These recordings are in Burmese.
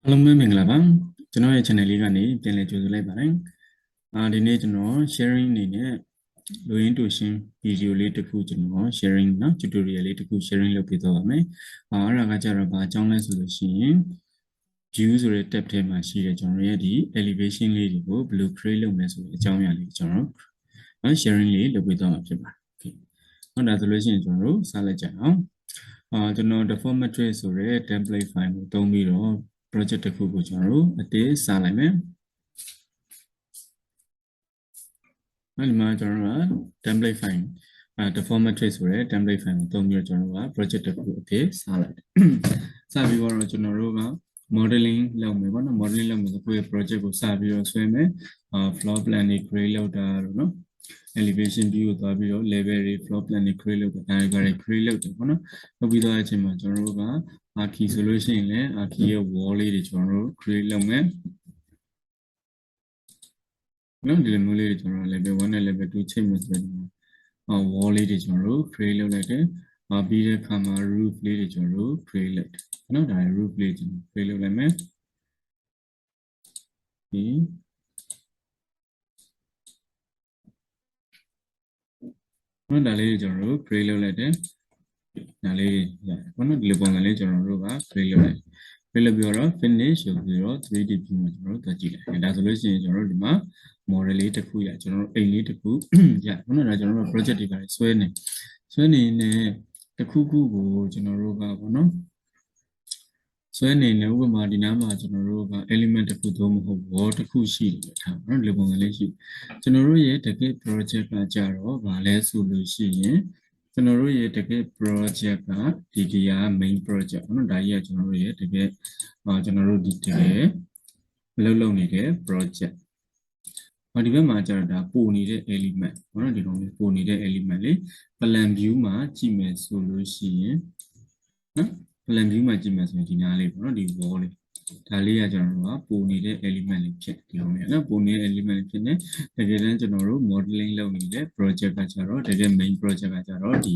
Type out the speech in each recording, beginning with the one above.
အားလုံးပဲမင်္ဂလာပါကျွန်တော်ရဲ့ channel လေးကနေပြန်လည်ကြိုဆိုလိုက်ပါတယ်ဒီနေ့ကျွန်တော် sharing အနေနဲ့လိုရင်းတူရှင်း video လေးတစ်ခုကျွန်တော် sharing เนาะ tutorial လေးတစ်ခု sharing လုပ်ပေးသွားပါမယ်အဲ့ဒါကကြတော့ဘာအကြောင်းလဲဆိုလို့ရှိရင် view ဆိုတဲ့ tab ထဲမှာရှိတဲ့ကျွန်တော်ရဲ့ဒီ elevation လေးတွေကိုဘယ်လို create လုပ်မလဲဆိုတဲ့အကြောင်းအရာလေးကျွန်တော် sharing လေးလုပ်ပေးသွားမှာဖြစ်ပါတယ်ဟုတ်ဒါဆိုလို့ရှိရင်ကျွန်တော်တို့စလိုက်ကြအောင်ကျွန်တော် default matrix ဆိုတဲ့ template file ကိုသုံးပြီးတော့ project တစ်ခုကိုကျွန်တော်တို့အသေးစားလိုက်မယ်ဒီမှာကျွန်တော်တို့က template file default matrix ဆိုတဲ့ template file ကိုသုံးပြီးတော့ကျွန်တော်တို့က project တစ်ခုအသေးစားလိုက်စပြီးတော့ကျွန်တော်တို့က modeling လုပ်မယ်ပေါ့နော် modeling လုပ်မယ်ဆိုကိုယ့်ရဲ့ project ကိုစပြီးတော့ဆွဲမယ်floor plan တွေ create လုပ်တာတော့နော် elevation view ကိုသွားပြီးတော့ level တွေ floor plan တွေ create လုပ်တာဒါတွေ create လုပ်တယ်ပေါ့နော်လုပ်ပြီးတော့အချိန်မှာကျွန်တော်တို့က archi ဆိုလို့ရှိရင်လည်း archi ရဲ့ wall လေးတွေကျွန်တော်တို့ create လုပ်မယ်နော်ဒီလိုမျိုးလေးတွေကျွန်တော် level 1နဲ့ level 2ချိန်မယ်ဆိုတော့wall လေးတွေကျွန်တော်တို့ create လုပ်လိုက်တယ်ပြီးတဲ့အခါမှာ roof လေးတွေကျွန်တော်တို့ create လုပ်တယ်နော်ဒါ roof လေးကျွန်တော် create လုပ်လိုက်မယ်ပြီးနော်ဒါလေးကျွန်တော်တို့ create လုပ်လိုက်တယ်ဒါလေးဘာလို့ဒီလိုပုံစံလေးကျွန်တော်တို့က create လုပ်လိုက်create လုပ်ပြီးတော့ finish ဆိုပြီးတော့ 3D view မှာကျွန်တော်တို့တက်ကြည့်လိုက်ဒါဆိုလို့ရှိရင်ကျွန်တော်တို့ဒီမှာ model လေးတစ်ခုရကျွန်တော်တို့အိမ်လေးတစ်ခုရဘာလို့လဲကျွန်တော်တို့ project တွေပါဆွဲနေတစ်ခုခုကိုကျွန်တော်တို့ကပေါ့နော်ဆွဲနေတယ်ဥပမာဒီနားမှာကျွန်တော်တို့က element တစ်ခုသုံးမဟုတ် wall တစ်ခုရှိတယ်ထားပါနော်ဒီပုံစံလေးရှိကျွန်တော်တို့ရဲ့တကယ် project ကကြတော့ဗာလဲဆိုလို့ရှိရင်ကျွန်တော်တို့ရဲ့တကယ် project ကဒီက main project ပေါ့နော်ဒါကြီးကကျွန်တော်တို့ရဲ့တကယ်ကျွန်တော်တို့ဒီတကယ်လုပ်နေတဲ့ project ဒီဘက်မှာကျတော့ဒါပိုနေတဲ့ element ပေါ့နော်ဒီကောင်လေးပိုနေတဲ့ element လေး plan view မှာကြည့်မယ်ဆိုလို့ရှိရင်နော် plan view မှာကြည့်မယ်ဆိုရင်ဒီနားလေးပေါ့နော်ဒီ wall လေးဒါလေးကကျွန်တော်တို့ကပိုနေတဲ့ element လေးဖြစ်ဒီကောင်လေးနော်ပိုနေတဲ့ element လေးဖြစ်နေတကယ်တမ်းကျွန်တော်တို့ modeling လုပ်နေတဲ့ project ကကျတော့တကယ် main project ကကျတော့ဒီ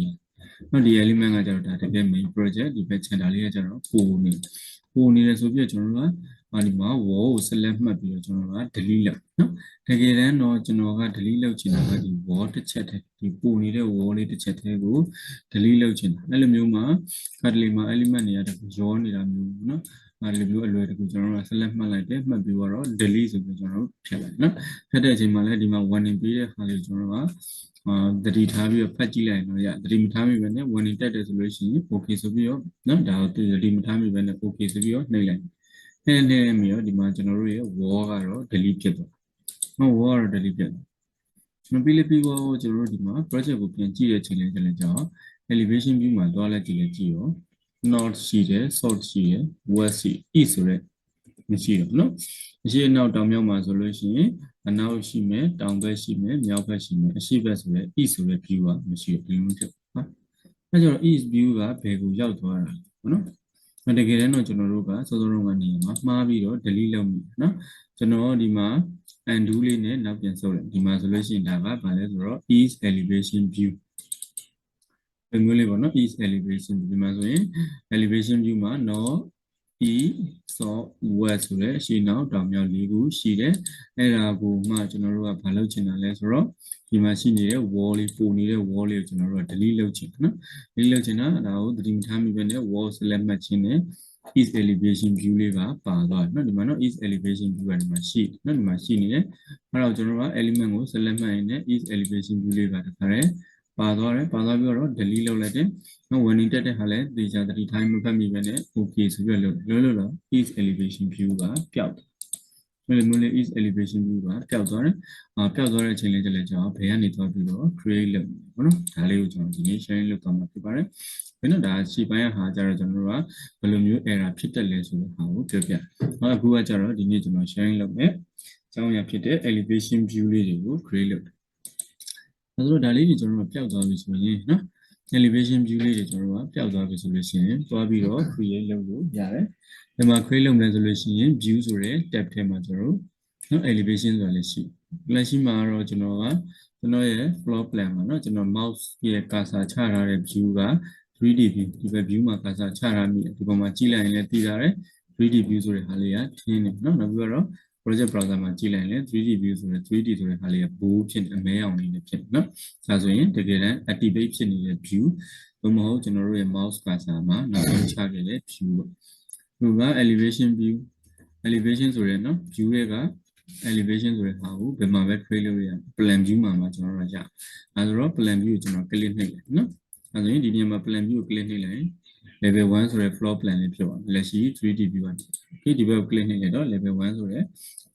နော်ဒီ element ကကျတော့ဒါတကယ် main project ဒီဘက် channel လေးကကျတော့ပိုနေတယ်ဆိုပြီးတော့ကျွန်တော်တို့ကဒီမှာ wall ကို select မှတ်ပြီးတော့ကျွန်တော်တို့က delete လုပ်နော်တကယ်တမ်းတော့ကျွန်တော်က delete လုပ်ချင်တာကဒီ wall တစ်ချက်တည်းဒီပိုနေတဲ့ wall လေးတစ်ချက်တည်းကို delete လုပ်ချင်တာအဲ့လိုမျိုးမှာခါတလေမှာ element တွေကတခုရောနေတာမျိုးနော်အဲ့လိုမျိုးအလွယ်တကူကျွန်တော်တို့က select မှတ်လိုက်တယ်မှတ်ပြီးတော့ delete ဆိုပြီးကျွန်တော်တို့ဖြတ်လိုက်နော်ဖြတ်တဲ့အချိန်မှာလည်းဒီမှာ warning ပေးတဲ့ခါလေးကျွန်တော်တို့ကသတိထားပြီးတော့ဖတ်ကြည့်လိုက်တော့ရသတိမထားမိပဲနဲ့ warning တက်တယ်ဆိုလို့ရှိရင် okay ဆိုပြီးတော့နော်ဒါကိုသတိမထားမိပဲနဲ့ okay ဆိုပြီးတော့နှိပ်လိုက်နှိပ်ပြီးတော့ဒီမှာကျွန်တော်တို့ရဲ့ wall ကတော့ delete ဖြစ်သွားနော် wall ကတော့ delete ဖြစ်သွားပြီးတော့ကျွန်တော်တို့ဒီမှာ project ကိုပြန်ကြည့်တဲ့အချိန်လေးလည်းကြာ elevation view မှာသွားလိုက်ကြည့်ရော north ရှိတယ် south ရှိတယ် west ရှိ east ဆိုတဲ့မရှိတော့နော်မရှိအနောက်တောင်မြောက်မှာဆိုလို့ရှိရင်အနောက်ရှိမယ်တောင်ဘက်ရှိမယ်မြောက်ဘက်ရှိမယ်အရှေ့ဘက်ဆိုတဲ့ east ဆိုတဲ့ view ကမရှိတော့ဒီလိုမျိုးဖြစ်နော်အဲကြောင့် east view ကဘယ်ကိုရောက်သွားတာလဲနော်တကယ်တမ်းတော့ကျွန်တော်တို့ကစောစောတုန်းကနေမှာမှားပြီးတော့ delete လုပ်မိနော်ကျွန်တော်ဒီမှာ undo လေးနဲ့နောက်ပြန်ဆုပ်လိုက်ဒီမှာဆိုလို့ရှိရင်ဒါကဘာလဲဆိုတော့ east elevation view ဒီမျိုးလေးပေါ့နော် east elevation ဒီမှာဆိုရင် elevation view မှာ north east south west ဆိုတဲ့အရှေ့နောက်တောင်မြောက်လေးခုရှိတယ်အဲ့ဒါကိုမှကျွန်တော်တို့ကဘာလုပ်ချင်တာလဲဆိုတော့ဒီမှာရှိနေတဲ့ wall လေးပိုနေတဲ့ wall လေးကိုကျွန်တော်တို့က delete လုပ်ချင်တယ်နော် delete လုပ်ချင်တာဒါကိုသတိမထားမိပဲနဲ့ wall select မှတ်ခြင်းနဲ့ east elevation view လေးပါပါသွားတယ်နော်ဒီမှာနော် east elevation view ကဒီမှာရှိနော်ဒီမှာရှိနေတယ်အဲ့တော့ကျွန်တော်တို့က element ကို select မှတ်ရင်လည်း east elevation view လေးပါတခါတည်းပါသွားပြီးတော့ delete လုပ်လိုက်တယ်နော် warning တက်တဲ့ဟာလည်းသေချာသတိထားမဖတ်မိပဲနဲ့ okay ဆိုပြီးတော့လို့ east elevation view ကပျောက်တယ်ဒီလိုမျိုးလေး east elevation view ကပျောက်သွားတယ်ပျောက်သွားတဲ့အချိန်လေးတည်းကျွန်တော်ဘယ်ကနေသွားပြီးတော့ create လုပ်မယ်နော်ဒါလေးကိုကျွန်တော်ဒီနေ့ sharing လုပ်သွားမှာဖြစ်ပါတယ်ဘယ်တော့ဒါရှေ့ပိုင်းဟာကြတော့ကျွန်တော်တို့ကဘယ်လိုမျိုး error ဖြစ်တတ်လဲဆိုတဲ့ဟာကိုပြောပြအခုကကြတော့ဒီနေ့ကျွန်တော် sharing လုပ်မယ်အကြောင်းအရာဖြစ်တဲ့ elevation view လေးတွေကို create လုပ်တယ်ဆိုတော့ဒါလေးတွေကျွန်တော်တို့ပျောက်သွားပြီဆိုရင်နော် elevation view လေးတွေကျွန်တော်တို့ကပျောက်သွားပြီဆိုလို့ရှိရင်သွားပြီးတော့ create လုပ်လို့ရတယ်ဒီမှာ create လုပ်မယ်ဆိုလို့ရှိရင် view ဆိုတဲ့ tab ထဲမှာကျွန်တော်တို့နော် elevation ဆိုတာလည်းရှိလက်ရှိမှာတော့ကျွန်တော်ရဲ့ floor plan မှာနော်ကျွန်တော် mouse ရဲ့ cursor ချထားတဲ့ view က 3D view ဒီဘက် view မှာ cursor ချထားမိတယ်ဒီပေါ်မှာကြည့်လိုက်ရင်လည်းသိရတယ် 3D view ဆိုတဲ့ဟာလေးကထင်းနေနော်နောက်ပြီးတော့ project browser မှာကြည့်လိုက်ရင် 3D view ဆိုတဲ့ 3D ဆိုတဲ့ဟာလေးကဘိုးဖြစ်အမဲအောင်လေးနဲ့ဖြစ်နော်ဒါဆိုရင်တကယ်တမ်း activate ဖြစ်နေတဲ့ view ဘယ်မဟုတ်ကျွန်တော်တို့ရဲ့ mouse cursor မှာနောက်ဆုံးချခဲ့တဲ့ view ပေါ့သူက elevation view elevation ဆိုရဲနော် view ရဲ့က elevation ဆိုတဲ့ဟာကိုဘယ်မှာပဲ create လုပ်ရ plan view မှာကျွန်တော်တို့ရအဲဆိုတော့ plan view ကိုကျွန်တော် click နှိပ်လိုက်နော်အဲဆိုရင်ဒီနေရာမှာ plan view ကို click နှိပ်လိုက် level 1ဆိုတဲ့ floor plan လေးဖြစ်သွားတယ်လက်ရှိ 3D view ကနေဒီဘက်ကို click နှိပ်လိုက်တော့ level 1ဆိုတဲ့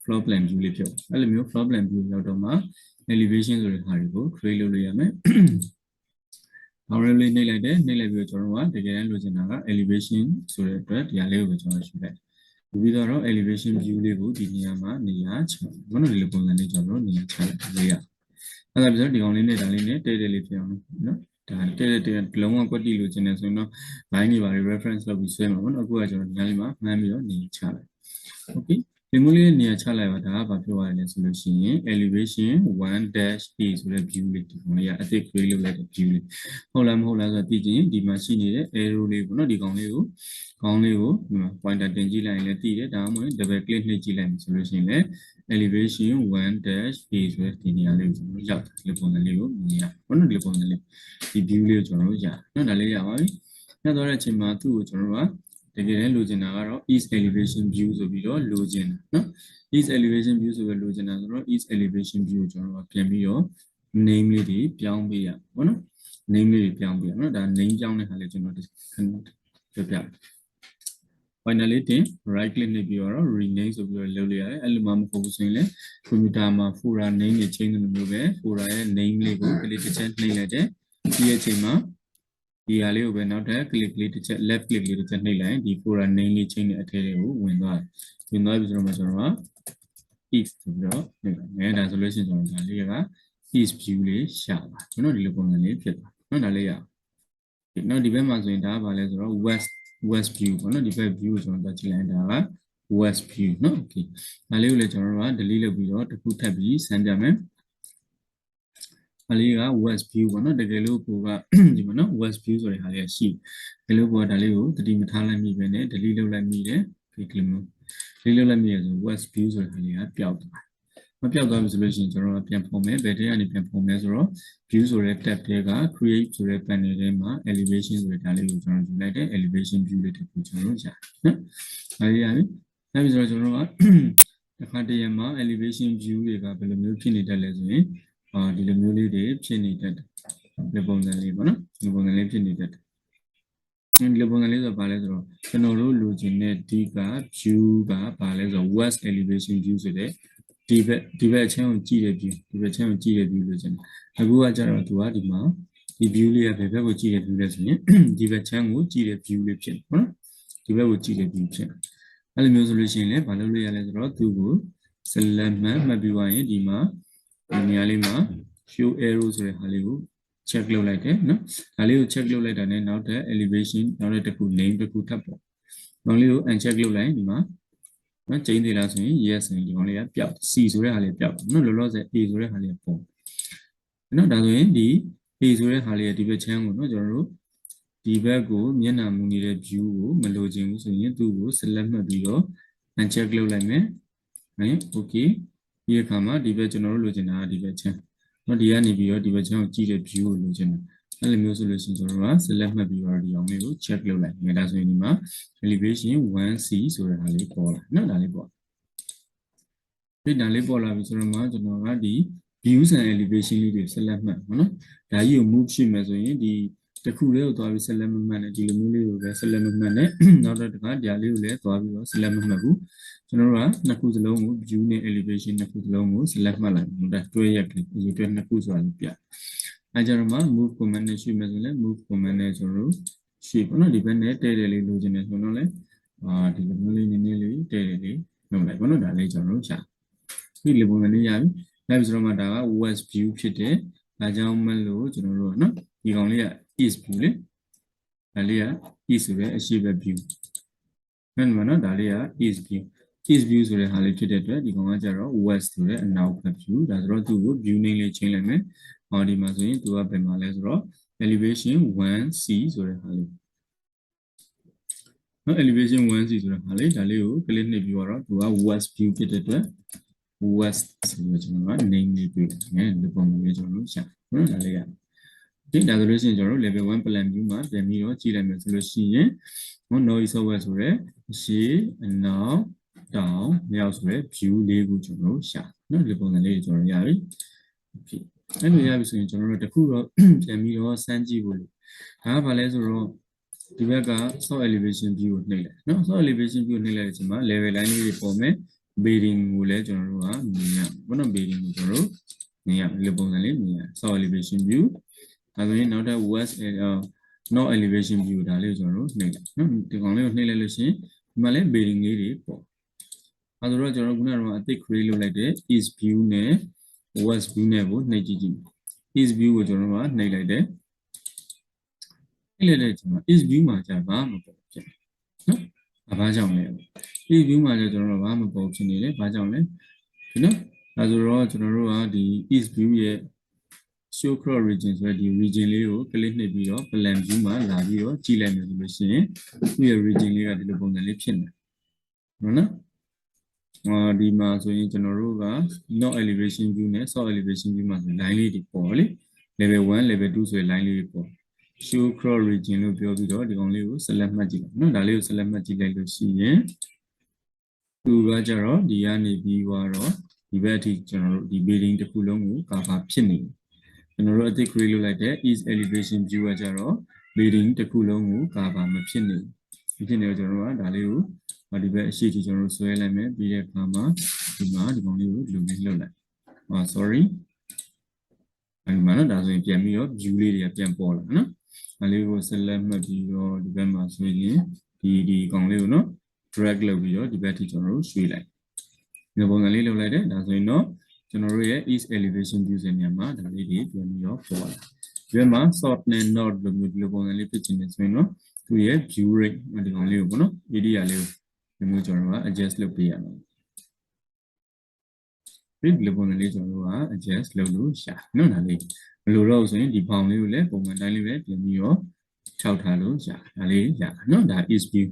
floor plan view လေးဖြစ်သွားအဲ့လိုမျိုး floor plan view ရောက်တော့မှ elevation ဆိုတဲ့ဟာတွေကို create လုပ်လို့ရမယ်already နှိပ်လိုက်တယ်နှိပ်လိုက်ပြီးတော့ကျွန်တော်တို့ကတကယ်တမ်းလိုချင်တာက elevation ဆိုတဲ့အတွက်ဒီဟာလေးကိုကျွန်တော်ရှင်းလိုက်ပြီးတော့ elevation view လေးကိုဒီနေရာမှာနေရာချဘာလို့ဒီလိုပုံစံလေးကျွန်တော်တို့နေရာချလိုက်ရအဲ့ဒါပြီးတော့ဒီကောင်လေးနဲ့ဒါလေးနဲ့တဲတဲလေးဖြစ်အောင်နော်ဒါတဲလုံးဝကွက်တိလိုချင်တယ်ဆိုရင်တော့ line တွေပါ reference လုပ်ပြီးဆွဲမှာပေါ့နော်အခုကကျွန်တော်ညလေးမှာမှန်းပြီးတော့နေချလိုက် okay ဒီမျိုးလေးနေရာချလိုက်ပါဒါကဘာပြောရလဲဆိုလို့ရှိရင် elevation 1-a ဆိုတဲ့ view လေးဒီကောင်လေးကအသစ် create လုပ်လိုက်တဲ့ view လေးဟုတ်လားမဟုတ်လားဆိုတော့သိချင်ဒီမှာရှိနေတဲ့ arrow လေးပေါ့နော်ဒီကောင်လေးကိုဒီမှာ pointer တင်ကြည့်လိုက်ရင်လည်းသိတယ်ဒါမှမဟုတ် double click နှိပ်ကြည့်လိုက်မယ်ဆိုလို့ရှိရင်လည်း elevation 1-a ဆိုတဲ့ဒီနေရာလေးကိုကျွန်တော်ရောက်တယ်ဒီပုံစံလေးကိုမြင်ရပေါ့နော်ဒီပုံစံလေးဒီ view လေးကိုကျွန်တော်တို့ရနော်ဒါလေးရပါပြီညတော့တဲ့အချိန်မှာသူ့ကိုကျွန်တော်တို့ကတကယ်လည်းလိုချင်တာကတော့ east elevation view ဆိုပြီးတော့လိုချင်တာနော် east elevation view ဆိုပြီးလိုချင်တာဆိုတော့ east elevation view ကိုကျွန်တော်တို့ပြန်ပြီးတော့ name လေးတွေပြောင်းပေးရပေါ့နော် name လေးတွေပြောင်းပေးရနော်ဒါ name ပြောင်းတဲ့ဟာလေးကျွန်တော်ပြပြ finally တင် right click နှိပ်ပြီးတော့ rename ဆိုပြီးတော့လုပ်လိုက်ရတယ်အဲ့လိုမှမဟုတ်ဘူးဆိုရင်လည်း computer မှာ folder name တွေ change လုပ်လို့ပဲ folder ရဲ့ name လေးကို click တစ်ချက်နှိပ်လိုက်တယ်ဒီအချိန်မှာဒီဟာလေးကိုပဲနောက်ထပ် click လေးတစ်ချက် left click လေးတစ်ချက်နှိပ်လိုက်ရင်ဒီ folder name လေး change တဲ့အထက်လေးကိုဝင်သွားပြီဆိုတော့ကျွန်တော်က east ဆိုပြီးတော့နှိပ်လိုက်မယ်ဒါဆိုလို့ရှိရင်ကျွန်တော်ဒါလေးက east view လေးရှာပါကျွန်တော်ဒီလိုပုံစံလေးဖြစ်သွားနော်ဒါလေးရနော်ဒီဘက်မှာဆိုရင်ဒါကဘာလဲဆိုတော့ west view ပေါ့နော်ဒီဘက် view ကိုကျွန်တော်ကြည့်လိုက်တာက west view နော် okay ဒါလေးကိုလည်းကျွန်တော်တို့က delete လုပ်ပြီးတော့တစ်ခုထပ်ပြီးဆန်းပြမယ်ဒါလေးက west view ပေါ့နော်တကယ်လို့ကိုကဒီမှာနော် west view ဆိုတဲ့ဟာလေးရှိဒီလိုပေါ်ဒါလေးကိုတတိမထားလိုက်မိပဲနဲ့ delete လုပ်လိုက်မိတယ်ဒီကလေးမျိုး delete လုပ်လိုက်မိရဆို west view ဆိုတဲ့ဟာလေးကပျောက်သွားမပျောက်သွားပြီဆိုလို့ရှိရင်ကျွန်တော်တို့ပြန်ဖော်မယ်ဘယ်ထဲကနေပြန်ဖော်မယ်ဆိုတော့ view ဆိုတဲ့ tab တွေက create ဆိုတဲ့ panel ထဲမှာ elevation ဆိုတဲ့ဒါလေးကိုကျွန်တော်ယူလိုက်တယ် elevation view လေးတစ်ခုကျွန်တော်တို့ရတယ်နော်ဒါလေးရပြီနောက်ပြီးဆိုတော့ကျွန်တော်တို့ကတစ်ခါတည်းမှာ elevation view တွေကဘယ်လိုမျိုးဖြစ်နေတတ်လဲဆိုရင်ဒီလိုမျိုးလေးတွေဖြစ်နေတတ်တယ်ဒီပုံစံလေးပေါ့နော်ဒီပုံစံလေးဖြစ်နေတတ်တယ်ဒီလိုပုံစံလေးဆိုဘာလဲဆိုတော့ကျွန်တော်တို့လိုချင်တဲ့ဒီက view ကဘာလဲဆိုတော့ west elevation view ဆိုတဲ့ဒီဘက်အချင်းကိုကြည့်တဲ့ view ဒီဘက်အချင်းကိုကြည့်တဲ့ view လို့ကျွန်တော်အခုကကျတော့သူကဒီမှာဒီ view လေးကဘယ်ဘက်ကိုကြည့်တဲ့ view လဲဆိုရင်ဒီဘက်ချမ်းကိုကြည့်တဲ့ view လေးဖြစ်နော်ဒီဘက်ကိုကြည့်တဲ့ view ဖြစ်အဲ့လိုမျိုးဆိုလို့ရှိရင်လည်းဘာလုပ်လို့ရလဲဆိုတော့သူ့ကို select မှတ်ပြီးသွားရင်ဒီမှာဒီနေရာလေးမှာ show arrow ဆိုတဲ့ဟာလေးကို check လုပ်လိုက်တယ်နော်ဒါလေးကို check လုပ်လိုက်တာနဲ့နောက်တဲ့ elevation နောက်တဲ့တစ်ခု name တစ်ခုထပ်ပေါ့နောက်လေးကို uncheck လုပ်လိုက်ဒီမှာနော်ကျင်းသေးလားဆိုရင် yes ဆိုရင်ဒီကောင်လေးကပျောက် C ဆိုတဲ့ဟာလေးပျောက်နော်လောလောဆယ် A ဆိုတဲ့ဟာလေးပုံနော်ဒါဆိုရင်ဒီ A ဆိုတဲ့ဟာလေးကဒီဘက်ချမ်းကိုနော်ကျွန်တော်တို့ဒီဘက်ကိုမျက်နှာမူနေတဲ့ view ကိုမလိုချင်ဘူးဆိုရင်သူ့ကို select မှတ်ပြီးတော့ uncheck လုပ်လိုက်မယ်ဟင် okay ဒီအခါမှာဒီဘက်ကျွန်တော်တို့လိုချင်တာကဒီဘက်ချမ်းနော်ဒီကနေပြီးတော့ဒီဘက်ချမ်းကိုကြည့်တဲ့ view ကိုလိုချင်တယ်အဲ့လိုမျိုးဆိုလို့ရှိရင်ကျွန်တော်တို့က select မှတ်ပြီးတော့ဒီအောင်လေးကို check လုပ်လိုက်မယ်ဒါဆိုရင်ဒီမှာ elevation 1c ဆိုတဲ့ဟာလေးပေါ်လာနော်ဒါလေးပေါ်ဒီဒါလေးပေါ်လာပြီဆိုတော့မှကျွန်တော်ကဒီ views and elevation လေးတွေ select မှတ်နော်ဒါကြီးကို move ရှိမယ်ဆိုရင်ဒီတစ်ခုလေးကိုသွားပြီး select မှတ်နဲ့ဒီလိုမျိုးလေးကိုပဲ select မှတ်နဲ့နောက်တော့ဒီကဒါလေးကိုလည်းသွားပြီးတော့ select မှတ်ဘူးကျွန်တော်တို့ကနှစ်ခုစလုံးကို view နဲ့ elevation နှစ်ခုစလုံးကို select မှတ်လိုက်တယ်ဒါတွဲရက်ကလေးဒီတွဲနှစ်ခုဆိုတာလေးပြအဲကြတော့မှ move command နဲ့ရှိမယ်ဆိုရင် move command နဲ့ကျွန်တော်တို့ရှိပေါ့နော်ဒီဘက်နဲ့တဲတယ်လေးလိုချင်တယ်ဆိုတော့လည်းဒီလိုမျိုးလေးနည်းနည်းလေးတဲတယ်လေးလုပ်လိုက်ပေါ့နော်ဒါလေးကျွန်တော်တို့ရှာဒီလိုပုံစံလေးရပြီနောက်ပြီးဆိုတော့မှဒါက west view ဖြစ်တယ်ဒါကြောင့်မလို့ကျွန်တော်တို့နော်ဒီကောင်လေးက east view လေဒါလေးက east ဆိုတဲ့အရှိဘက် view นั่นမှာနော်ဒါလေးက east view ဆိုတဲ့ဟာလေးဖြစ်တဲ့အတွက်ဒီကောင်ကကျတော့ west ဆိုတဲ့အနောက်ဘက် view ဒါဆိုတော့သူ့ကို view name လေးချိန်လိုက်မယ်ဒီမှာဆိုရင်သူကဘယ်မှာလဲဆိုတော့ elevation 1c ဆိုတဲ့ဟာလေး နော် elevation 1 ဆိုတာဟာလေဒါလေးကို click နှိပ်ပြီးတော့သူက west view ဖြစ်တဲ့အတွက် west ဆိုတော့ကျွန်တော်က name လေးပြမယ်ဒီပုံလေးကျွန်တော်ရှာနော်ဒါလေးရဒီဒါဆိုလို့ရှိရင်ကျွန်တော်တို့ level 1 plan view မှာပြန်ပြီးတော့ကြည့်လိုက်မယ်ဆိုလို့ရှိရင်နော် noise software ဆိုရဲရှေ့အနောက်တောင်မြောက်ဆိုရဲ view လေးကိုကျွန်တော်တို့ရှာနော်ဒီပုံစံလေးကျွန်တော်ရပြီ okay အဲ့လိုရပြီဆိုရင်ကျွန်တော်တို့တခုတော့ပြန်ပြီးတော့စမ်းကြည့်ဖို့လို့ဒါကဘာလဲဆိုတော့ဒီဘက်က soft elevation view ကိုနှိပ်လိုက်နော် soft elevation view ကိုနှိပ်လိုက်တဲ့အချိန်မှာ level line လေးတွေပေါ်မယ် bearing ကိုလည်းကျွန်တော်တို့ကမြင်ရဘောနော် bearing ကိုကျွန်တော်တို့မြင်ရဒီပုံစံလေးမြင်ရ soft elevation view ဒါဆိုရင်နောက်ထပ် west north elevation view ဒါလေးကိုကျွန်တော်တို့နှိပ်လိုက်နော်ဒီကောင်လေးကိုနှိပ်လိုက်လို့ရှိရင်ဒီမှာလည်း bearing လေးတွေပေါ်အဲဆိုတော့ကျွန်တော်တို့ခုနကတော့အသစ် create လုပ်လိုက်တဲ့ east view နဲ့ west view နဲ့ကိုနှိပ်ကြည့်ကြည့် east view ကိုကျွန်တော်တို့ကနှိပ်လိုက်တယ်နှိပ်လိုက်တဲ့အချိန်မှာ east view မှာကြာဘာမပေါ်ဖြစ်နော်ဘာကြောင့်လဲ east view မှာလည်းကျွန်တော်တို့ဘာမပေါ်ဖြစ်နေလဲဘာကြောင့်လဲဒီနော်အဲဆိုတော့ကျွန်တော်တို့ကဒီ east view ရဲ့ show cross region ဆိုတဲ့ဒီ region လေးကို click နှိပ်ပြီးတော့ plan view မှာလာပြီးတော့ကြည့်လိုက်မယ်ဆိုလို့ရှိရင်သူ့ရဲ့ region လေးကဒီလိုပုံစံလေးဖြစ်နေဟုတ်နော်ဒီမှာဆိုရင်ကျွန်တော်တို့က north elevation view နဲ့ south elevation view မှာဆို line လေးတွေပေါ်လေ level 1 level 2ဆိုရင် line လေးတွေပေါ် show cross region လို့ပြောပြီးတော့ဒီကောင်လေးကို select မှတ်ကြည့်လိုက်နော်ဒါလေးကို select မှတ်ကြည့်လိုက်လို့ရှိရင်သူကကြတော့ဒီကနေပြီးတော့ဒီဘက်အထိကျွန်တော်တို့ဒီ building တစ်ခုလုံးကို cover ဖြစ်နေတယ်ကျွန်တော်တို့အသစ် create လုပ်လိုက်တဲ့ east elevation view ကကြတော့ building တစ်ခုလုံးကို cover မဖြစ်နေဘူးဖြစ်နေတော့ကျွန်တော်တို့ကဒါလေးကိုဒီဘက်အရှိထိကျွန်တော်တို့ဆွဲလိုက်မယ်ပြီးတဲ့အခါမှာဒီမှာဒီကောင်လေးကိုဒီလိုမျိုးလှုပ်လိုက်sorry ဒီမှာနော်ဒါဆိုရင်ပြန်ပြီးတော့ view လေးတွေကပြန်ပေါ်လာနော်ဒါလေးကို select မှတ်ပြီးတော့ဒီဘက်မှာဆွဲရင်ဒီကောင်လေးကိုနော် drag လုပ်ပြီးတော့ဒီဘက်ထိကျွန်တော်တို့ရွှေ့လိုက်ဒီပုံစံလေးလုပ်လိုက်တယ်ဒါဆိုရင်တော့ကျွန်တော်တို့ရဲ့ east elevation view နေရာမှာဒါလေးတွေပြန်ပြီးတော့ပေါ်လာဒီဘက်မှာ south နဲ့ north လို့မျိုးဒီလိုပုံစံလေးဖြစ်နေဆိုရင်တော့သူရဲ့ view rate ဒီကောင်လေးကိုပေါ့နော် area လေးကိုဒီမျိုးကျွန်တော်တို့က adjust လုပ်ပေးရမယ်ဒီလိုပုံစံလေးကျွန်တော်တို့က adjust လုပ်လို့ရှာနော်ဒါလေးမလိုတော့ဆိုရင်ဒီဘောင်လေးကိုလည်းပုံမှန်တိုင်းလေးပဲပြင်ပြီးတော့ခြောက်ထားလို့ရှာဒါလေးရနော်ဒါ east view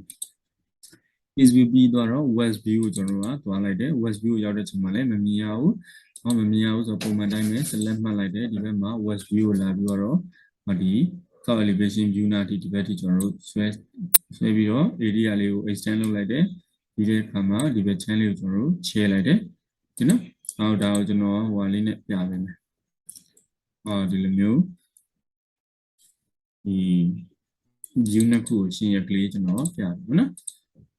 east view ပြီးတော့ west view ကိုကျွန်တော်တို့ကသွားလိုက်တယ် west view ကိုရောက်တဲ့ချိန်မှာလည်းမမြင်ရဘူးမမြင်ရဘူးဆိုတော့ပုံမှန်တိုင်းပဲ select မှတ်လိုက်တယ်ဒီဘက်မှာ west view ကိုလာပြီးတော့ဒီ south elevation view နာဒီဘက်ထိကျွန်တော်တို့ဆွဲပြီးတော့ area လေးကို extend လုပ်လိုက်တယ်ဒီတဲ့အခါမှာဒီဘက် channel လေးကိုကျွန်တော်တို့ share လိုက်တယ်ဒီနော်ဒါကိုကျွန်တော်ဟိုလေးနဲ့ပြပေးမယ်ဒီလိုမျိုးဒီ view နှစ်ခုကိုရှင်းရကလေးကျွန်တော်ပြပေးနော်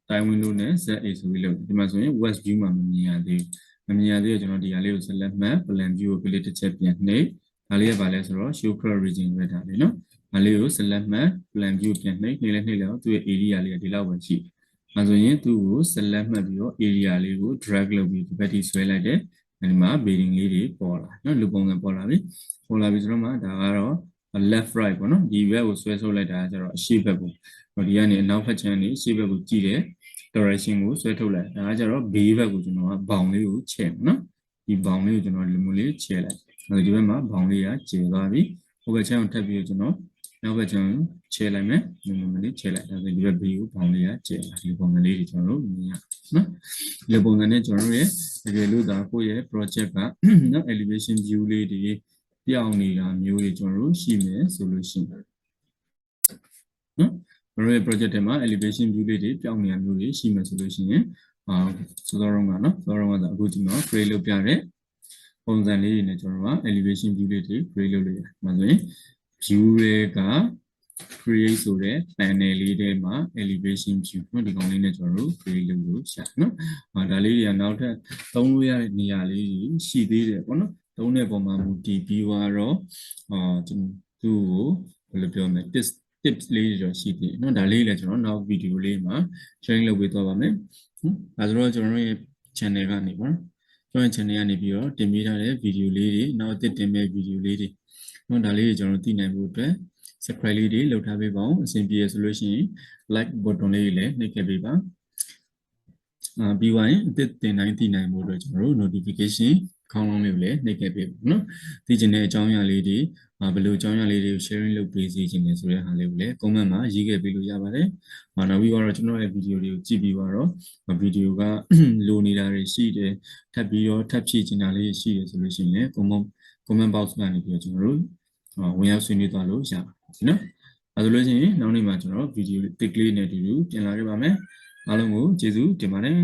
တိုင်း window နဲ့ ZA ဆိုပြီးလို့ဒီမှာဆိုရင် west view မှာမမြင်ရသေးဘူးမမြင်ရသေးတော့ကျွန်တော်ဒီဟာလေးကို select မှတ် plan view ကို click တစ်ချက်ပြန်နှိပ်ဒါလေးကဘာလဲဆိုတော့ show cross region ပဲဒါလေးနော်ဒါလေးကို select မှတ် plan view ပြန်နှိပ်နှိပ်လဲသူ့ရဲ့ area လေးကဒီလောက်ပဲရှိတယ်ဆိုရင်သူ့ကို select မှတ်ပြီးတော့ area လေးကို drag လုပ်ပြီးဒီဘက်ထိဆွဲလိုက်တယ်ဒီမှာ bearing လေးတွေပေါ်လာနော်လူပုံစံပေါ်လာပြီဆိုတော့မှဒါကတော့ left right ပေါ့နော်ဒီဘက်ကိုဆွဲဆုပ်လိုက်တာကျတော့အရှေ့ဘက်ကိုဒီကနေအနောက်ဘက်ခြမ်းနေအရှေ့ဘက်ကိုကြည့်တယ် direction ကိုဆွဲထုတ်လိုက်ဒါကကျတော့ B ဘက်ကိုကျွန်တော်ကဘောင်လေးကိုချဲ့နော်ဒီဘောင်လေးကိုကျွန်တော်လူမျိုးလေးချဲ့လိုက်ဒီဘက်မှာဘောင်လေးကကျသွားပြီဟိုဘက်ခြမ်းကိုထပ်ပြီးကျွန်တော်နောက်ဘက်ခြမ်းချဲ့လိုက်မယ်လူမျိုးလေးချဲ့လိုက်ဒါဆိုဒီဘက် B ကိုဘောင်လေးကကျလာဒီပုံစံလေးတွေကျွန်တော်တို့မြင်ရနော်ဒီပုံစံနဲ့ကျွန်တော်တို့ရဲ့တကယ်လို့ဒါကိုယ့်ရဲ့ project ကနော် elevation view လေးတွေပြောင်းနေတာမျိုးတွေကျွန်တော်တို့ရှိမယ်ဆိုလို့ရှိရင်နော်ကျွန်တော်ရဲ့ project ထဲမှာ elevation view လေးတွေပြောင်းနေတာမျိုးတွေရှိမယ်ဆိုလို့ရှိရင်စောစောတုန်းကနော်စောစောတုန်းကအခုဒီမှာ create လုပ်ပြတဲ့ပုံစံလေးတွေနဲ့ကျွန်တော်က elevation view လေးတွေ create လုပ်လို့ရတယ်။ဒါဆိုရင် view တွေက create ဆိုတဲ့ panel လေးထဲမှာ elevation view နော်ဒီကောင်လေးနဲ့ကျွန်တော်တို့ create လုပ်လို့ရှာနော်ဒါလေးတွေကနောက်ထပ်သုံးလို့ရတဲ့နေရာလေးတွေရှိသေးတယ်ပေါ့နော်သုံးတဲ့ပုံမှာမူတည်ပြီးတော့သူ့ကိုဘယ်လိုပြောမလဲ tips လေးတွေရှိသေးတယ်เนาะဒါလေးလည်းကျွန်တော်နောက်ဗီဒီယိုလေးမှာ sharing လုပ်ပေးသွားပါမယ်ဒါဆိုတော့ကျွန်တော်ရဲ့ channel ကနေပေါ့နော်ကျွန်တော် channel ကနေပြီးတော့တင်ပေးထားတဲ့ဗီဒီယိုလေးတွေနောက်အသစ်တင်မဲ့ဗီဒီယိုလေးတွေเนาะဒါလေးတွေကျွန်တော်သိနိုင်ဖို့အတွက် subscribe လေးတွေလုပ်ထားပေးပါအောင်အဆင်ပြေဆိုလို့ရှိရင် like button လေးလည်းနှိပ်ခဲ့ပေးပါပြီးသွားရင်အသစ်တင်တိုင်းသိနိုင်ဖို့အတွက်ကျွန်တော်တို့ notification ခေါင်းလောင်းလေးကိုလည်းနှိပ်ခဲ့ပေးပေါ့နော်သိချင်တဲ့အကြောင်းအရာလေးတွေဘယ်လိုအကြောင်းအရာလေးတွေကို sharing လုပ်ပေးစီခြင်းလဲဆိုတဲ့ဟာလေးကိုလည်း comment မှာရေးခဲ့ပေးလို့ရပါတယ်နောက်ပြီးတော့ကျွန်တော်ရဲ့ဗီဒီယိုတွေကိုကြည့်ပြီးတော့ဗီဒီယိုကလိုနေတာတွေရှိတယ်ထပ်ပြီးတော့ထပ်ဖြည့်ချင်တာလေးရှိတယ်ဆိုလို့ရှိရင်လည်း comment box ကနေပြီးတော့ကျွန်တော်တို့ဝင်ရောက်ဆွေးနွေးသွားလို့ရပါတယ်နော်အဲဆိုလို့ရှိရင်နောက်နေ့မှာကျွန်တော်ဗီဒီယိုတစ်ကလေးနဲ့အတူတူပြန်လာခဲ့ပါမယ်အားလုံးကိုကျေးဇူးတင်ပါတယ်